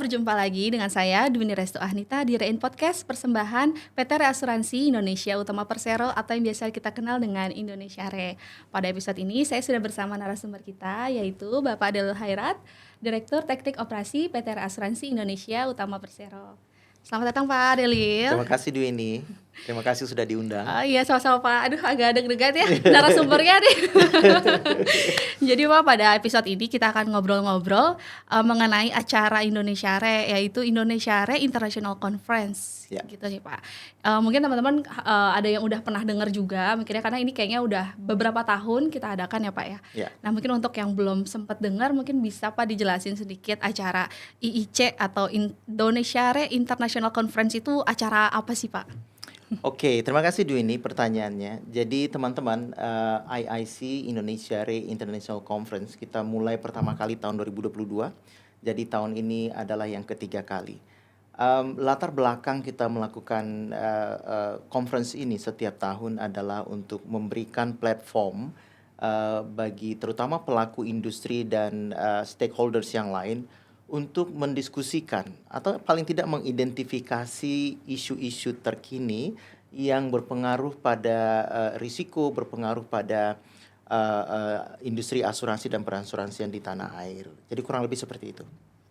berjumpa lagi dengan saya Dwini Restu Ahnita di Rein Podcast persembahan PT Reasuransi Indonesia Utama Persero atau yang biasa kita kenal dengan Indonesia Re. Pada episode ini saya sudah bersama narasumber kita yaitu Bapak Delil Hairat, Direktur Teknik Operasi PT Reasuransi Indonesia Utama Persero. Selamat datang Pak Delil. Terima kasih Dwini. Terima kasih sudah diundang. Iya sama-sama Pak. Aduh agak deg-degan ya narasumbernya nih. Jadi Pak, pada episode ini kita akan ngobrol-ngobrol mengenai acara Indonesia Re, yaitu Indonesia Re International Conference. Ya. Gitu sih Pak. Mungkin teman-teman ada yang udah pernah dengar juga, mikirnya karena ini kayaknya udah beberapa tahun kita adakan ya Pak ya. Ya. Nah mungkin untuk yang belum sempat dengar, mungkin bisa Pak dijelasin sedikit acara IIC atau Indonesia Re International Conference itu acara apa sih Pak? Oke, terima kasih Dwini pertanyaannya. Jadi teman-teman, IIC Indonesia Re International Conference kita mulai pertama kali tahun 2022. Jadi tahun ini adalah yang ketiga kali. Latar belakang kita melakukan conference ini setiap tahun adalah untuk memberikan platform bagi terutama pelaku industri dan stakeholders yang lain untuk mendiskusikan atau paling tidak mengidentifikasi isu-isu terkini yang berpengaruh pada risiko, berpengaruh pada industri asuransi dan perasuransian di tanah air. Jadi kurang lebih seperti itu.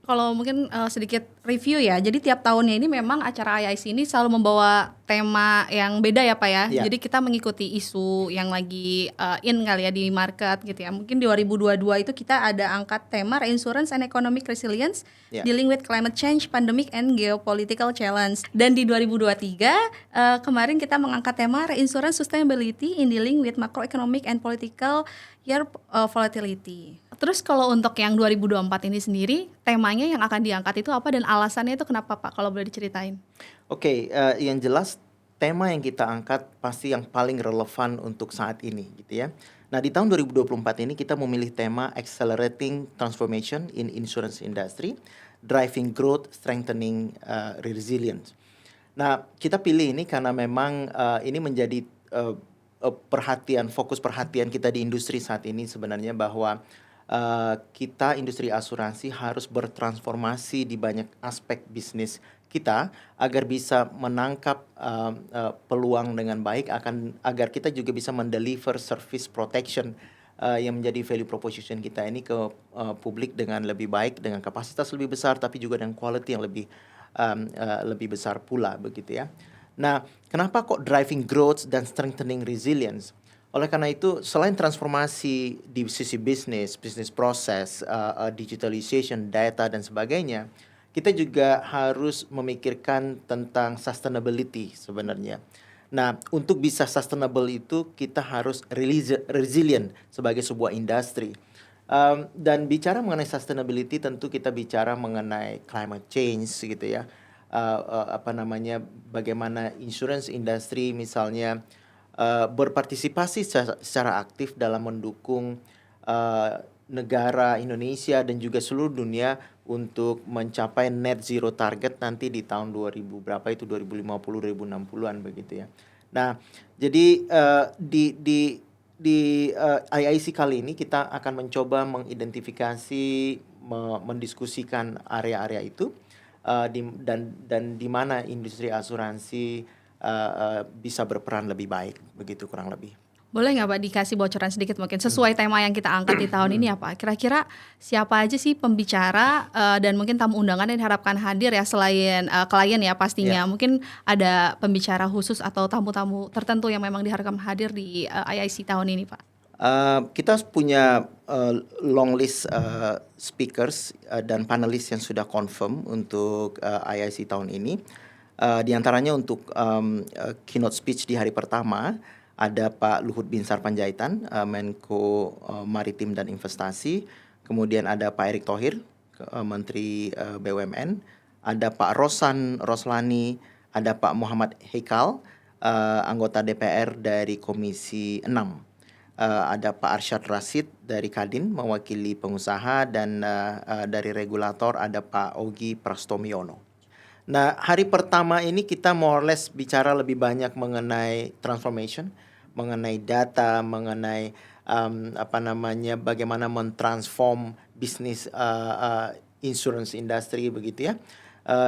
Kalau mungkin sedikit review ya, jadi tiap tahunnya ini memang acara IIC ini selalu membawa tema yang beda ya Pak ya. Ya. Jadi kita mengikuti isu yang lagi in kali ya di market gitu ya. Mungkin 2022 itu kita ada angkat tema Reinsurance and Economic Resilience, Ya. Dealing with Climate Change, Pandemic and Geopolitical Challenge. Dan di 2023 kemarin kita mengangkat tema Reinsurance Sustainability in Dealing with Macroeconomic and Political Year Volatility. Terus kalau untuk yang 2024 ini sendiri, temanya yang akan diangkat itu apa dan alasannya itu kenapa Pak, kalau boleh diceritain? Oke, yang jelas tema yang kita angkat pasti yang paling relevan untuk saat ini gitu ya. Nah, di tahun 2024 ini kita memilih tema Accelerating Transformation in Insurance Industry, Driving Growth, Strengthening Resilience. Nah, kita pilih ini karena memang ini menjadi fokus perhatian kita di industri saat ini sebenarnya bahwa kita industri asuransi harus bertransformasi di banyak aspek bisnis kita agar bisa menangkap peluang dengan baik agar kita juga bisa mendeliver service protection yang menjadi value proposition kita ini ke publik dengan lebih baik, dengan kapasitas lebih besar tapi juga dengan quality yang lebih besar pula begitu ya. Nah, kenapa kok driving growth dan strengthening resilience? Oleh karena itu, selain transformasi di sisi bisnis proses, digitalization, data dan sebagainya, kita juga harus memikirkan tentang sustainability sebenarnya. Nah, untuk bisa sustainable itu kita harus resilient sebagai sebuah industri. Dan bicara mengenai sustainability tentu kita bicara mengenai climate change gitu ya. Bagaimana insurance industry misalnya berpartisipasi secara aktif dalam mendukung negara Indonesia dan juga seluruh dunia untuk mencapai net zero target nanti di tahun 2050 2060-an begitu ya. Nah, jadi di IIC kali ini kita akan mencoba mengidentifikasi, mendiskusikan area-area itu dan di mana industri asuransi bisa berperan lebih baik, begitu kurang lebih. Boleh nggak Pak dikasih bocoran sedikit mungkin sesuai tema yang kita angkat di tahun ini ya Pak? Kira-kira siapa aja sih pembicara dan mungkin tamu undangan yang diharapkan hadir ya selain klien ya pastinya. Yeah. Mungkin ada pembicara khusus atau tamu-tamu tertentu yang memang diharapkan hadir di IIC tahun ini Pak? Kita punya long list speakers dan panelis yang sudah confirm untuk IIC tahun ini. Di antaranya untuk keynote speech di hari pertama ada Pak Luhut Binsar Panjaitan, Menko Maritim dan Investasi. Kemudian ada Pak Erick Thohir, Menteri BUMN. Ada Pak Roslani, ada Pak Muhammad Heikal, anggota DPR dari Komisi 6. Ada Pak Arsyad Rashid dari Kadin mewakili pengusaha dan dari regulator ada Pak Ogi Prastomiono. Nah, hari pertama ini kita more or less bicara lebih banyak mengenai transformation, mengenai data, mengenai bagaimana mentransform bisnis insurance industry begitu ya.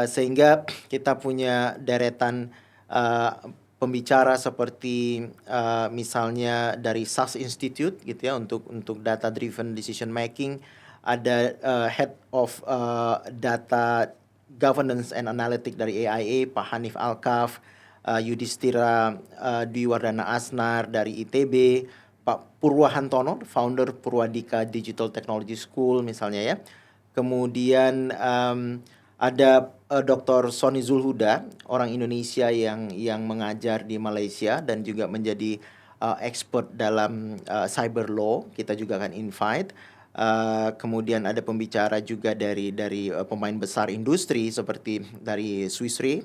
Sehingga kita punya deretan pembicara seperti misalnya dari SAS Institute gitu ya untuk data driven decision making, ada head of data governance and analytic dari AIA Pak Hanif Alkaf, Yudhistira Dwiwardana Asnar dari ITB, Pak Purwahantono, founder Purwadika Digital Technology School misalnya ya. Kemudian ada Dr. Sony Zulhuda, orang Indonesia yang mengajar di Malaysia dan juga menjadi expert dalam cyber law. Kita juga akan invite. Kemudian ada pembicara juga dari pemain besar industri seperti dari Swiss Re,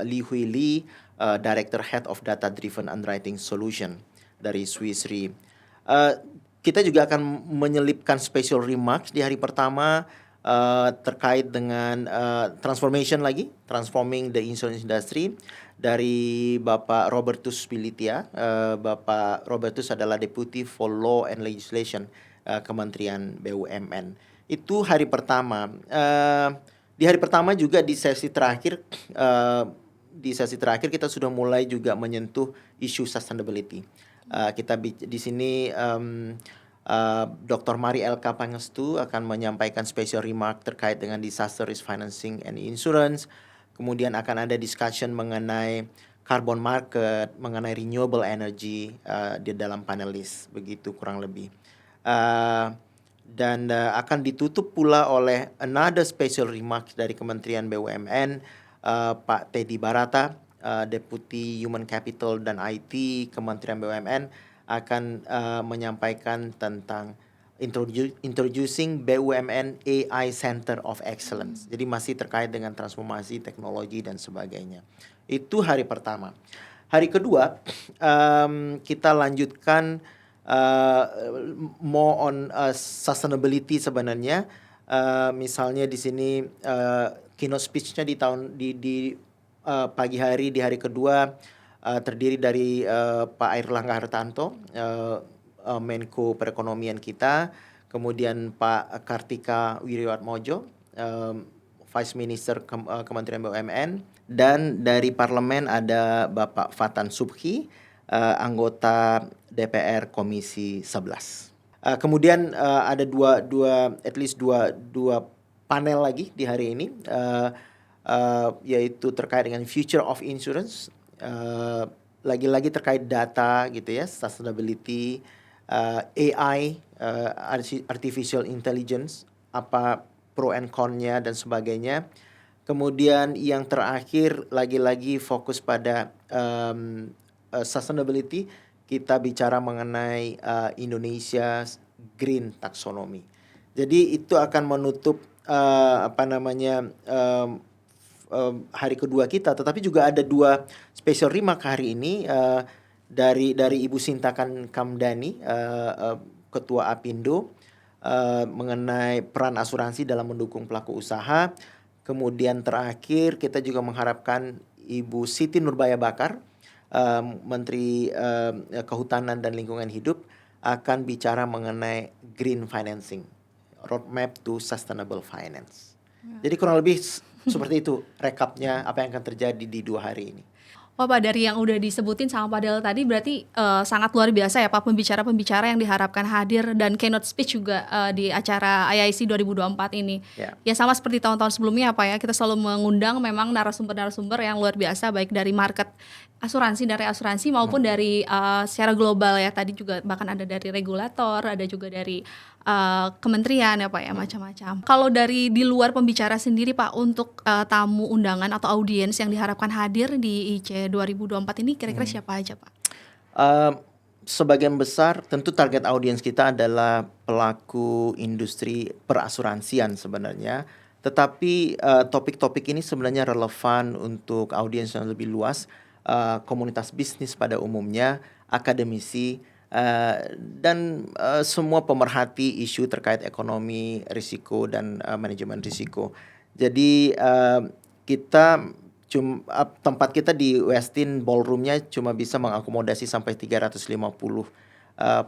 Li Hui Li, Director Head of Data Driven Underwriting Solution dari Swiss Re. Kita juga akan menyelipkan special remarks di hari pertama terkait dengan transforming the insurance industry dari Bapak Robertus Pilitia. Bapak Robertus adalah Deputy for Law and Legislation Kementerian BUMN. Itu hari pertama. Di hari pertama juga di sesi terakhir kita sudah mulai juga menyentuh isu sustainability. Kita di sini Dr. Mari Elka Pangestu akan menyampaikan special remark terkait dengan disaster risk financing and insurance. Kemudian akan ada discussion mengenai carbon market, mengenai renewable energy di dalam panelis, begitu kurang lebih. Dan akan ditutup pula oleh another special remark dari Kementerian BUMN, Pak Teddy Barata, Deputy Human Capital dan IT Kementerian BUMN, akan menyampaikan tentang introducing BUMN AI Center of Excellence. Jadi masih terkait dengan transformasi teknologi dan sebagainya. Itu hari pertama. Hari kedua kita lanjutkan more on sustainability sebenarnya. Misalnya di sini keynote speech-nya di pagi hari di hari kedua terdiri dari Pak Airlangga Hartarto, Menko Perekonomian kita, kemudian Pak Kartika Wirjoatmojo, Vice Minister Kementerian BUMN, dan dari Parlemen ada Bapak Fatan Subhi, anggota DPR Komisi 11. Kemudian ada at least dua panel lagi di hari ini, yaitu terkait dengan Future of Insurance. Lagi-lagi terkait data gitu ya, sustainability, AI, artificial intelligence, apa pro and con-nya dan sebagainya. Kemudian yang terakhir lagi-lagi fokus pada sustainability, kita bicara mengenai Indonesia Green Taxonomy. Jadi itu akan menutup hari kedua kita, tetapi juga ada dua special remark hari ini dari Ibu Sinta Kamdani, Ketua Apindo, mengenai peran asuransi dalam mendukung pelaku usaha. Kemudian terakhir kita juga mengharapkan Ibu Siti Nurbaya Bakar, Menteri Kehutanan dan Lingkungan Hidup, akan bicara mengenai green financing, roadmap to sustainable finance. Jadi kurang lebih seperti itu rekapnya apa yang akan terjadi di 2 hari ini. Wah Pak, dari yang udah disebutin sama Pak Del tadi berarti sangat luar biasa ya Pak, pembicara-pembicara yang diharapkan hadir dan keynote speech juga di acara IIC 2024 ini. Ya sama seperti tahun-tahun sebelumnya Pak ya, kita selalu mengundang memang narasumber-narasumber yang luar biasa, baik dari market dari asuransi maupun dari secara global ya. Tadi juga bahkan ada dari regulator, ada juga dari kementerian ya Pak ya, macam-macam. Kalau dari di luar pembicara sendiri Pak, untuk tamu undangan atau audiens yang diharapkan hadir di IC 2024 ini kira-kira siapa aja Pak? Sebagian besar tentu target audiens kita adalah pelaku industri perasuransian sebenarnya. Tetapi topik-topik ini sebenarnya relevan untuk audiens yang lebih luas, komunitas bisnis pada umumnya, akademisi, dan semua pemerhati isu terkait ekonomi, risiko, dan manajemen risiko. Jadi tempat kita di Westin Ballroom-nya cuma bisa mengakomodasi sampai 350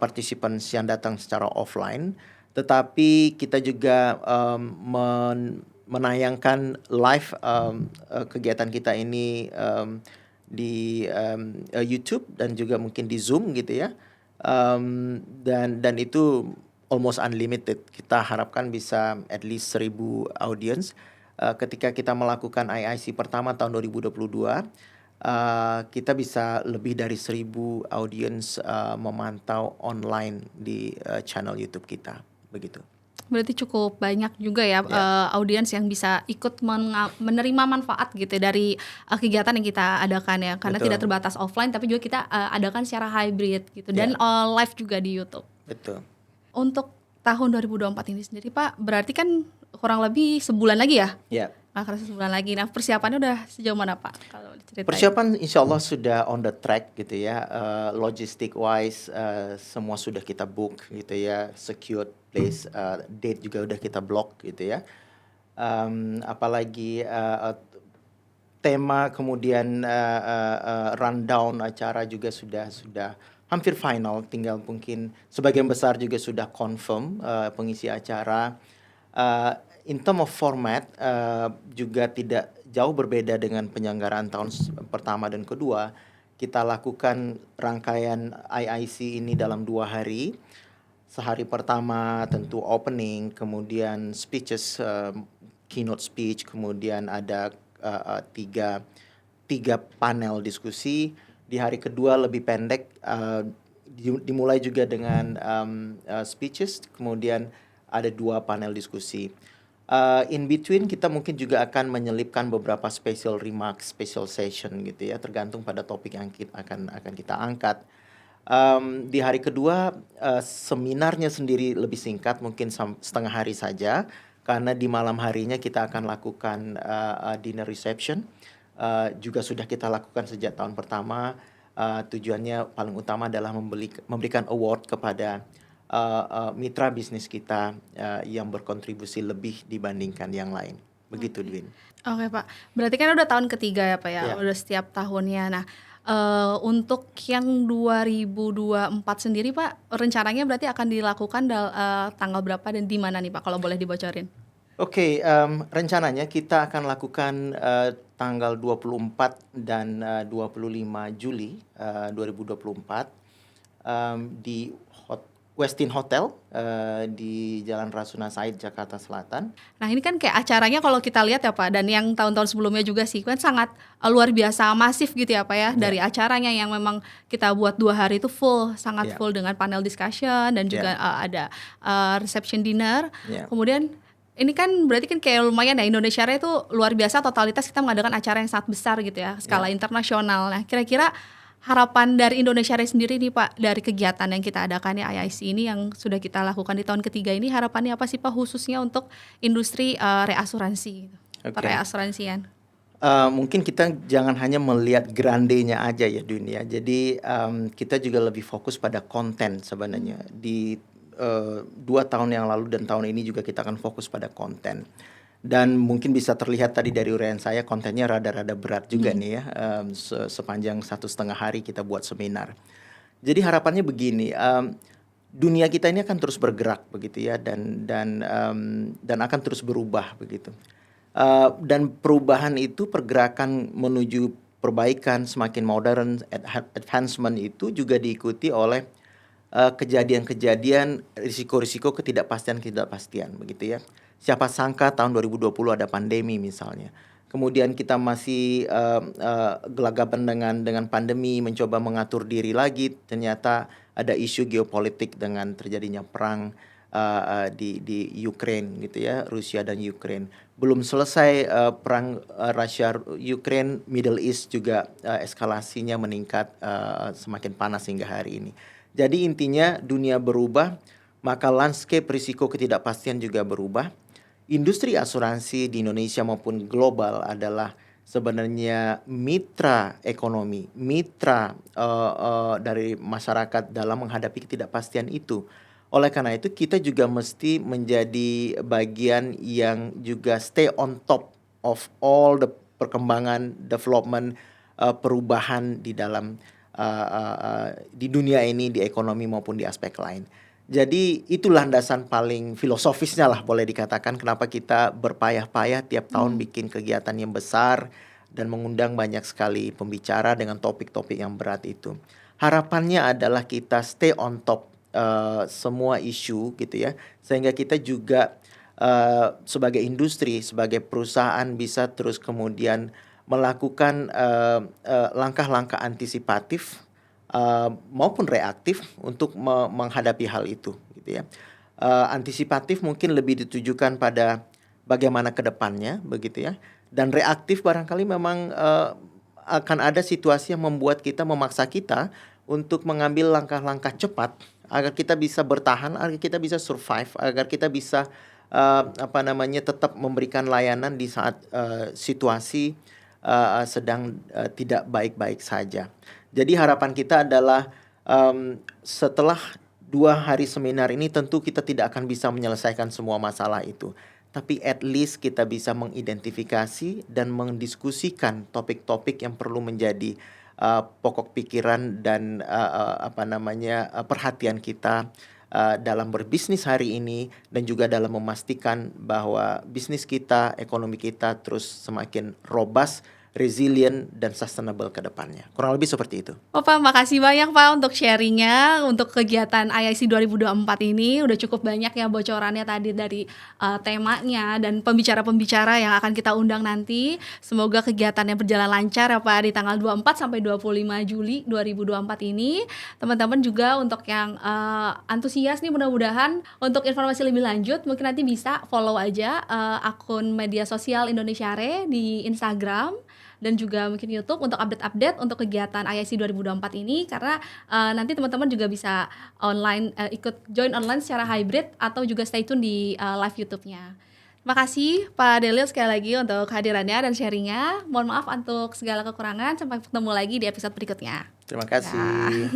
participants yang datang secara offline. tetapi kita juga menayangkan live kegiatan kita ini di YouTube dan juga mungkin di Zoom gitu ya. Dan itu almost unlimited. Kita harapkan bisa at least 1.000 audience. Ketika kita melakukan IIC pertama tahun 2022, kita bisa lebih dari 1.000 audience memantau online di channel YouTube kita, begitu. Berarti cukup banyak juga ya audiens yang bisa ikut menerima manfaat gitu dari kegiatan yang kita adakan ya, karena Betul. tidak terbatas offline tapi juga kita adakan secara hybrid gitu dan Ya. live juga di YouTube. Betul. Untuk tahun 2024 ini sendiri Pak, berarti kan kurang lebih sebulan lagi ya? Ya. Nggak kerasa sebulan lagi. Nah persiapannya udah sejauh mana Pak? Kalau diceritain. Persiapan insya Allah sudah on the track gitu ya. Logistic wise semua sudah kita book gitu ya, secured place, date juga udah kita block gitu ya. Apalagi tema kemudian rundown acara juga sudah hampir final, tinggal mungkin sebagian besar juga sudah confirm pengisi acara. In term of format juga tidak jauh berbeda dengan penyelenggaraan tahun pertama dan kedua. Kita lakukan rangkaian IIC ini dalam 2 hari. Sehari pertama tentu opening, kemudian speeches, keynote speech, kemudian ada tiga panel diskusi. Di hari kedua lebih pendek, dimulai juga dengan speeches, kemudian ada 2 panel diskusi. In between kita mungkin juga akan menyelipkan beberapa special remarks, special session gitu ya, tergantung pada topik yang akan kita angkat. Di hari kedua seminarnya sendiri lebih singkat, mungkin setengah hari saja, karena di malam harinya kita akan lakukan dinner reception. Juga sudah kita lakukan sejak tahun pertama. Tujuannya paling utama adalah memberikan award kepada mitra bisnis kita yang berkontribusi lebih dibandingkan yang lain. Begitu, Dwin. Oke Pak, berarti kan udah tahun ketiga ya Pak ya, Ya. udah setiap tahunnya. Nah untuk yang 2024 sendiri Pak, rencananya berarti akan dilakukan tanggal berapa dan di mana nih Pak, kalau boleh dibocorin? Oke, rencananya kita akan lakukan tanggal 24 dan 25 Juli 2024 di Westin Hotel di Jalan Rasuna Said, Jakarta Selatan. Nah ini kan kayak acaranya kalau kita lihat ya Pak, dan yang tahun-tahun sebelumnya juga sih kan sangat luar biasa masif gitu ya Pak ya. Dari acaranya yang memang kita buat 2 hari itu sangat full dengan panel discussion dan juga ada reception dinner. Kemudian ini kan berarti kan kayak lumayan ya, Indonesia Raya itu luar biasa, totalitas kita mengadakan acara yang sangat besar gitu ya, skala internasional. Nah kira-kira harapan dari Indonesia Raya sendiri nih Pak, dari kegiatan yang kita adakan ya IIC ini yang sudah kita lakukan di tahun ketiga ini, harapannya apa sih Pak khususnya untuk industri reasuransi, pereasuransian? Mungkin kita jangan hanya melihat grandenya aja ya dunia. Jadi kita juga lebih fokus pada konten sebenarnya. Di 2 tahun yang lalu dan tahun ini juga kita akan fokus pada konten. Dan mungkin bisa terlihat tadi dari uraian saya, kontennya rada-rada berat juga nih ya. Sepanjang 1,5 hari kita buat seminar. Jadi harapannya begini, dunia kita ini akan terus bergerak begitu ya, dan akan terus berubah begitu. Dan perubahan itu, pergerakan menuju perbaikan semakin modern, advancement itu juga diikuti oleh kejadian-kejadian, risiko-risiko, ketidakpastian begitu ya. Siapa sangka tahun 2020 ada pandemi misalnya. Kemudian kita masih gelagapan dengan pandemi, mencoba mengatur diri lagi. Ternyata ada isu geopolitik dengan terjadinya perang di Ukraine gitu ya, Rusia dan Ukraine. Belum selesai perang Rusia Ukraine, Middle East juga eskalasinya meningkat, semakin panas hingga hari ini. Jadi intinya dunia berubah, maka landscape risiko ketidakpastian juga berubah. Industri asuransi di Indonesia maupun global adalah sebenarnya mitra ekonomi, mitra dari masyarakat dalam menghadapi ketidakpastian itu. Oleh karena itu kita juga mesti menjadi bagian yang juga stay on top of all the perkembangan, development, perubahan di dalam di dunia ini, di ekonomi maupun di aspek lain. Jadi itu landasan paling filosofisnya lah boleh dikatakan kenapa kita berpayah-payah tiap tahun Mmm. bikin kegiatan yang besar dan mengundang banyak sekali pembicara dengan topik-topik yang berat itu. Harapannya adalah kita stay on top, semua isu gitu ya, sehingga kita juga, sebagai industri, sebagai perusahaan bisa terus kemudian melakukan, langkah-langkah antisipatif maupun reaktif untuk menghadapi hal itu gitu ya. Antisipatif mungkin lebih ditujukan pada bagaimana ke depannya begitu ya, dan reaktif barangkali memang, akan ada situasi yang membuat kita memaksa kita untuk mengambil langkah-langkah cepat agar kita bisa bertahan, agar kita bisa survive, agar kita bisa, apa namanya, tetap memberikan layanan di saat, situasi, sedang, tidak baik-baik saja. Jadi harapan kita adalah, setelah 2 hari seminar ini tentu kita tidak akan bisa menyelesaikan semua masalah itu. Tapi at least kita bisa mengidentifikasi dan mendiskusikan topik-topik yang perlu menjadi, pokok pikiran dan, apa namanya, perhatian kita, dalam berbisnis hari ini dan juga dalam memastikan bahwa bisnis kita, ekonomi kita terus semakin robust, resilient, dan sustainable ke depannya. Kurang lebih seperti itu. Oh Pak, makasih banyak Pak untuk sharing-nya, untuk kegiatan IIC 2024 ini, udah cukup banyak ya bocorannya tadi dari, temanya dan pembicara-pembicara yang akan kita undang nanti. Semoga kegiatannya berjalan lancar ya Pak di tanggal 24 sampai 25 Juli 2024 ini. Teman-teman juga untuk yang, antusias nih mudah-mudahan untuk informasi lebih lanjut mungkin nanti bisa follow aja, akun media sosial Indosiare di Instagram dan juga mungkin YouTube untuk update-update untuk kegiatan IIC 2024 ini karena, nanti teman-teman juga bisa online, ikut join online secara hybrid atau juga stay tune di, live YouTube-nya. Makasih Pak Delil sekali lagi untuk kehadirannya dan sharing-nya. Mohon maaf untuk segala kekurangan, sampai ketemu lagi di episode berikutnya. Terima Ya. kasih.